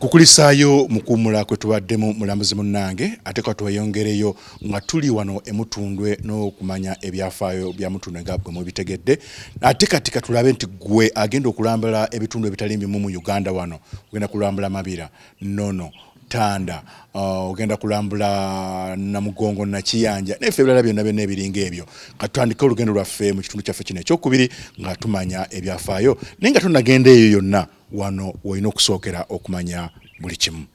Tukukulisaayo mukumula kwe tubaddemu mulambuzi munnange ate kwa tweyongereyo nga tuli wano emutundwe n'okumanya ebyafaayo bya mutundwe nga bwe mubitegedde ate katika tulabe nti gwe agenda okulambula ebitundu ebitali bimu mu Uganda wano ogenda kulambula Mabira Nono Tanda ogenda kulambula Namugongo na Kiyanja nefe ebirala byonna byonna ebiringa ebyo katandika olugendo lwaffe mu kitundu kyaffe kino ekyokubiri nga tumanya ebyafaayo naye nga tunagenda eyo yonna wano woyina okusookera okumanya buli kimu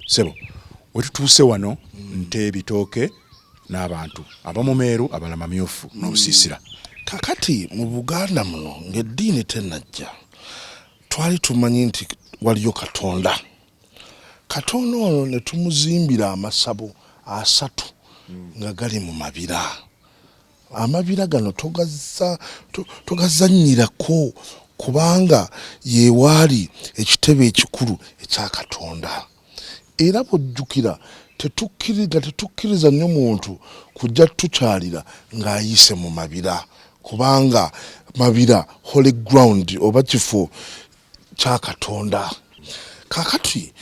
sebo wetutuuse wano nte bitooke n'abantu abamumeeru abalala mamyufu n'obusiisira kakati mu Buganda muno ng'eddiini tennajja twali tumanyi nti waliyo Katonda ono ne tumuzimbira amasabo 3 nga gali mu mabira. Amabira gano togazannyirako kubanga yewaali ekitebe ekikulu ekya Katonda. Era bw'ojjukira tetukkiriza nnyo muntu kujja tukyalira ng'ayise mu mabira kubanga mabira holy ground oba kifo kya Katonda. Kakati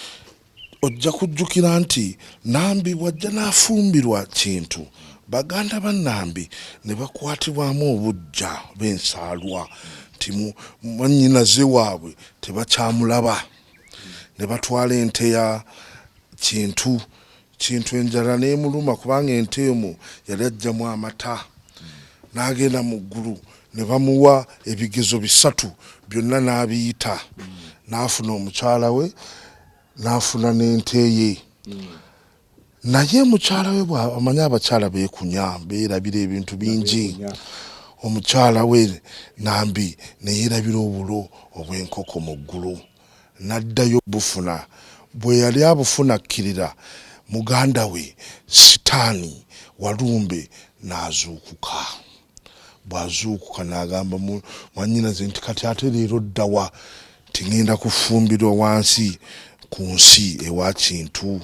ojja kujjukira nti Nambi bwajja n'afumbirwa kintu baganda ba Nambi ne bakwatibwamu obujja b'ensaalwa nti mwannyinaze waabwe tebakyamulaba ne batwala ente ya kintu enjala n'emuluma kubanga ente emu yali ajjamu amata n'agenda mu ggulu ne bamuwa ebigezo 3 byonna n'abiyita n'afuna omukyala we n'afuna n'ente ye. Naye mukyala we bw'amanya abakyala beekunya beerabira ebintu bingi. Omukyala we Nambi ne yeerabira obulo obw'enkoko mu ggulu n'addayo bufuna. Bwe yali abufunakkirira muganda we Sitaani Walumbe n'azuukuka. Bw'azuukuka n'agamba mwannyinaze nti kati ate leero ddawa tingenda kufumbirwa wansi ku nsi ewa kintu.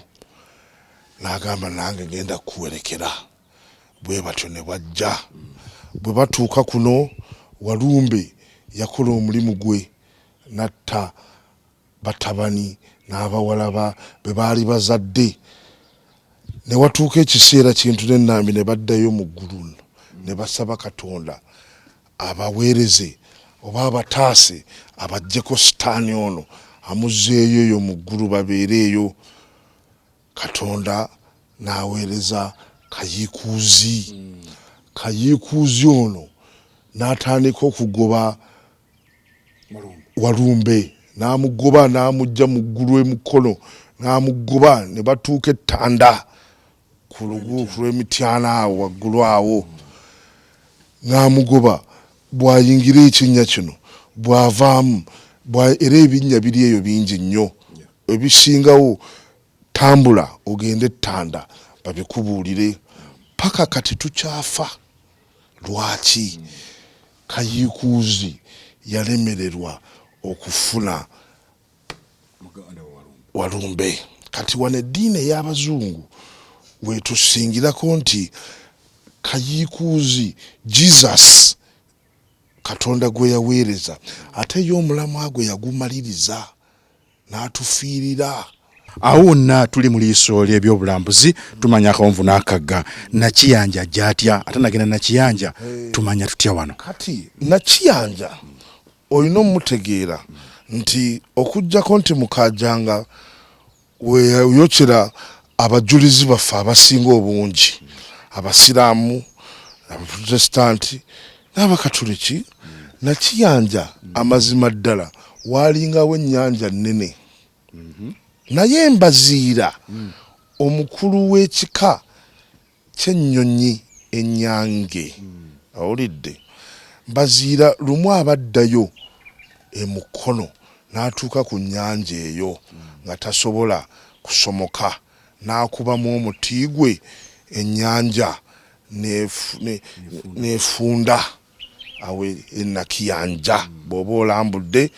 N'agamba nange ngenda kuwerekera. Bwe batyo ne bajja. Bwe batuuka kuno Walumbe yakola omulimu gwe n'atta batabani n'abawala be baali bazadde. Ne watuuka ekiseera kintu ne Nambi ne baddayo mu ggulu ne basaba Katonda abaweereze oba abataase abaggyeko Sitaani ono amuzzeeyo eyo mu ggulu babeereeyo. Katonda n'aweereza kayiikuuzi. Kayiikuuzi ono n'atandika okugoba Walumbe n'amugoba n'amugja mu ggulu emukono n'amugoba ne batuuka ettanda ku luguufu lw'emityana awo waggulu awo n'amugoba. Bw'ayingira ekinnya kino bw'avaamu era ebinnya biri eyo bingi nnyo ebisingawo tambula ogende ettanda babikubuulire paka kati tukyafa. Lwaki? Kayiikuuzi yalemererwa okufuna Walumbe. Kati wano eddiini ey'Abazungu wetusingirako nti kayiikuuzi Jesus Katonda gwe yaweereza ate y'omulamwa gwe yagumaliriza n'atufiirira. Awo wonna tuli mu liiso ly'ebyobulambuzi tumanya akawonvu n'akagga Nakiyanja gy'atya ate nagenda Nakiyanja tumanya tutya wano. Kati Nakiyanja olina omutegeera nti okuggyako nti mukaajanga weyayokera abajulizi baffe abasinga obungi Abasiraamu Abaprotestanti n'Abakatuliki. Nakiyanja amazima ddala waalingawo ennyanja nnene naye Mbaziira omukulu w'ekika ky'ennyonyi ennyange awulidde Mbaziira lumu abaddayo emukono n'atuuka ku nnyanja eyo nga tasobola kusomoka n'akubamu omuti gwe ennyanja n'efunda awe Nakiyanja. Bw'oba olambudde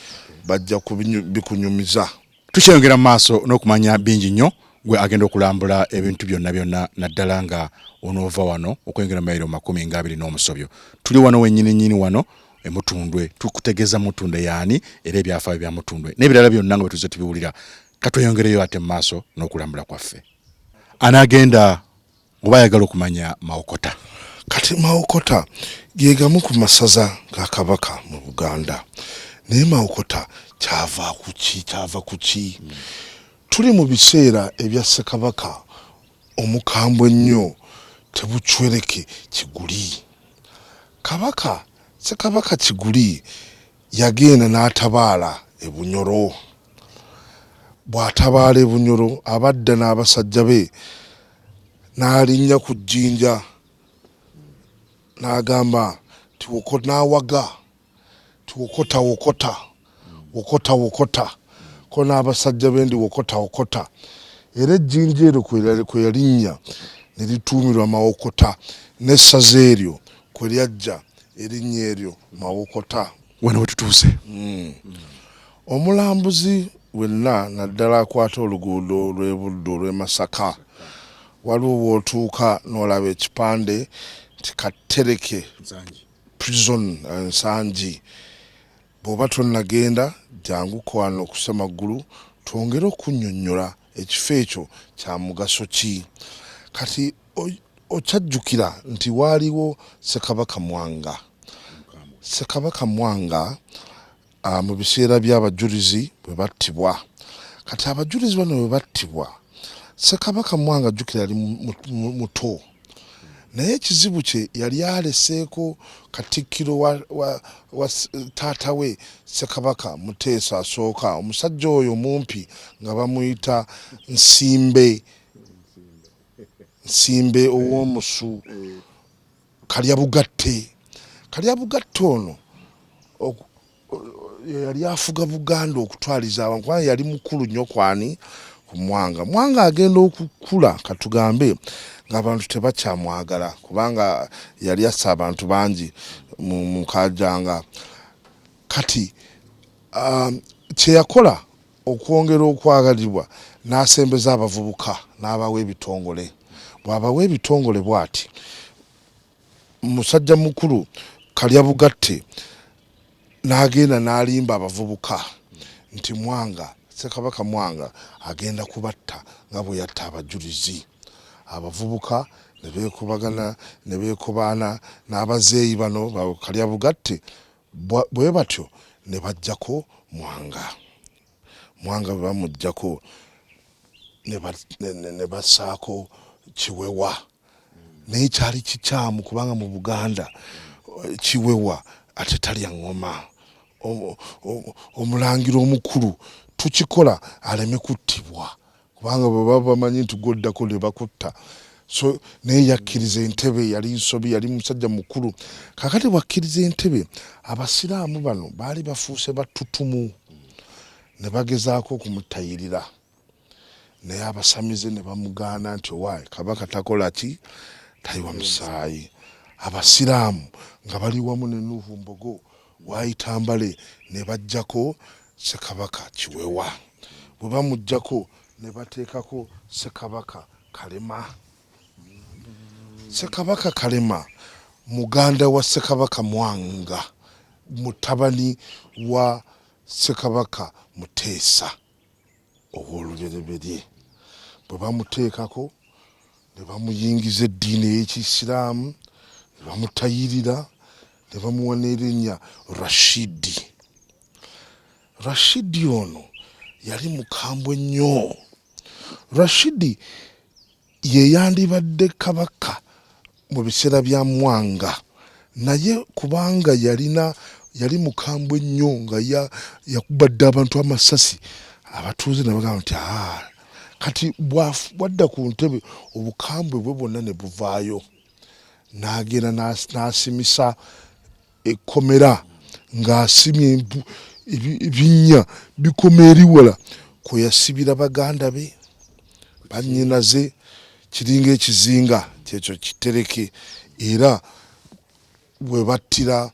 bajja bikunyumiza. Tukyeyongera mu maaso n'okumanya bingi nnyo gwe agenda okulambula ebintu byonna byonna naddala nga onoova wano okwengera mayiro 20 n'omusobyo. Tuli wano wennyini wano emutundwe tukutegeeza mutundwe yaani era ebyafaayo bya mutundwe n'ebirala byonna nga bwe tuzze tubiwulira katweyongereyo ate maaso n'okulambula kwaffe. Anagenda oba ayagala okumanya Mawokota. Kati Mawokota gegamu ku masaza ga Kabaka mu Buganda. Naye Mawokota kyava kuki? Tuli mu biseera ebya Ssekabaka omukambwe ennyo tebuchwereke Kiguli. Ssekabaka Kiguli yagenda n'atabaala e Bunyoro. Bw'atabaala e Bunyoro abadda n'abasajja be n'alinnya ku jjinja n'agamba n'awaga wokota ko n'abasajja be ndi wokota. Era ejjinja eryo kwe yalinnya ne lituumirwa Mawokota, n'essaza eryo kwe lyajja erinnya eryo Mawokota. Wano we tutuuse. Omulambuzi wenna naddala akwata oluguudo lw'e Buddu olw'e Masaka, waliwo w'otuuka n'olaba ekipande nti Kattereke prison Nsangi. Bw'oba tonnagenda janguko wano ku Ssemagulu twongere okunnyonnyola ekifo ekyo kya mugaso ki. Kati okyajjukira nti waaliwo Ssekabaka Mwanga mu biseera by'abajulizi bwe battibwa. Kati abajulizi bano bwe battibwa, Ssekabaka Mwanga ajjukira yali muto, naye ekizibu kye yali aleseeko katikkiro wa taata we Ssekabaka Muteesa asooka, omusajja oyo mumpi nga bamuyita Nsimbe ow'omusu Kalyabugatte ono yali afuga Buganda okutwaliza abantu, kubanga yali mukulu nnyo kwani ku Mwanga agenda okukula katugambe ng'abantu tebakyamwagala kubanga yali assa abantu bangi mu Kajanga. Kati kye yakola okwongera okwagalibwa n'asembeza abavubuka n'abawa ebitongole. Bw'abawa ebitongole bw'ati, musajja mukulu Kalyabugatte n'agenda n'alimba abavubuka nti Ssekabaka Mwanga agenda kubatta nga bwe yatta abajulizi. Abavubuka ne beekubagana ne beekobaana n'abazeeyi bano ba Kalyabugatte, bwe batyo ne bajjako Mwanga bwe bamuggyako ne bassaako Kiwewa. Naye kyali kikyamu kubanga mu Buganda Kiwewa ate talya ngoma. Omulangira omukulu tukikola aleme kuttibwa kubanga bwe baba bamanyi nti gwoddako ne bakutta. So naye yakkiriza entebe, yali nsobi, yali musajja mukulu. Kakati bwakkiriza entebe, abasiraamu bano baali bafuuse battutumu ne bagezaako okumutayirira, naye abasamize ne bamugaana nti owaayi Kabaka takola ki, tayiwa musaayi. Abasiraamu nga bali wamu ne Nuuhu Mbogo Waayitambale ne bajjako Ssekabaka Kiwewa. Bwe bamuggyako ne bateekako Ssekabaka Kalema, muganda wa Ssekabaka Mwanga, mutabani wa Ssekabaka Muteesa ow'olubereberye. Bwe bamuteekako ne bamuyingiza eddiini ey'Ekisiraamu, ne bamutayirira, ne bamuwa n'erinnya Rashidi ono yali mukambwe nnyo. Rashidi ye yandibadde kabaka mu biseera bya Mwanga, naye kubanga yali mukambwe nnyo nga yakubadde abantu amasasi, abatuuze ne bagamba nti kati bwadda ku ntebe obukambwe bwe bwonna ne buvaayo. N'agenda n'asimisa ekkomera ng'asimye ebinnya bikoma eri wala kwe yasibira baganda be bannyinaze, kiringa ekizinga kyekyo kitereke, era bwe battira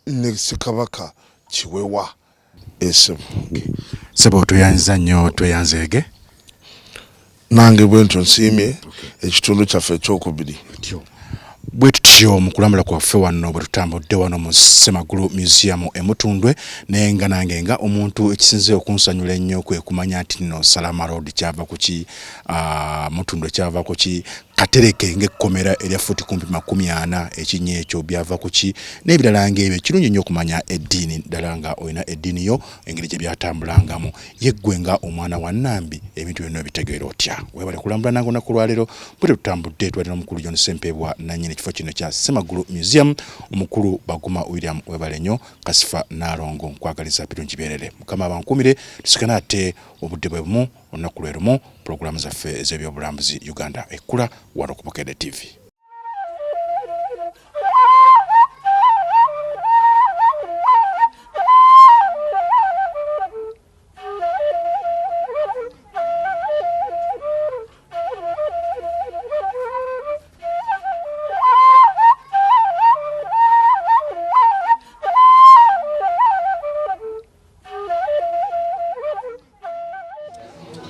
ne Ssekabaka Kiwewa. Sebo tuyanza nnyo, tweyanzeege. Nange bwe ntyo nsiimye ekitundu kyaffe ekyokubiri. Bwe bwetyo mu kulambula kwaffe wano bwe tutambudde wano mu Ssemagulu Museum Mutundwe naye nga nange nga omuntu ekisinze okunsanyula ennyo kwe kumanya nti nno Salama Road kyava ku ki Mutundwe kyava ku ki katereke ng'ekkomera erya futi kumpi 40 ekinnya ekyo byava ku ki n'ebirala ng'ebyo kirungi nnyo okumanya eddiini ddala nga olina eddiini yo engeri gye byatambulangamu yeggwe nga omwana wa Nambi ebintu byonna bitegeera otya weebale kulambula nange olunaku lwaleero bwe tutambudde twalina omukulu John Ssempebwa nannyini ekifo kino kya Ssemagulu Museum omukulu Baguma William weebale nnyo Kasifa Nalongo nkwagaliza birungi byereere Mukama abankumire tusikana ate obudde bwe bumu olunaku lwe lumu pulogulaamu zaffe ez'ebyobulambuzi Uganda ekkula wano ku Bukedde TV.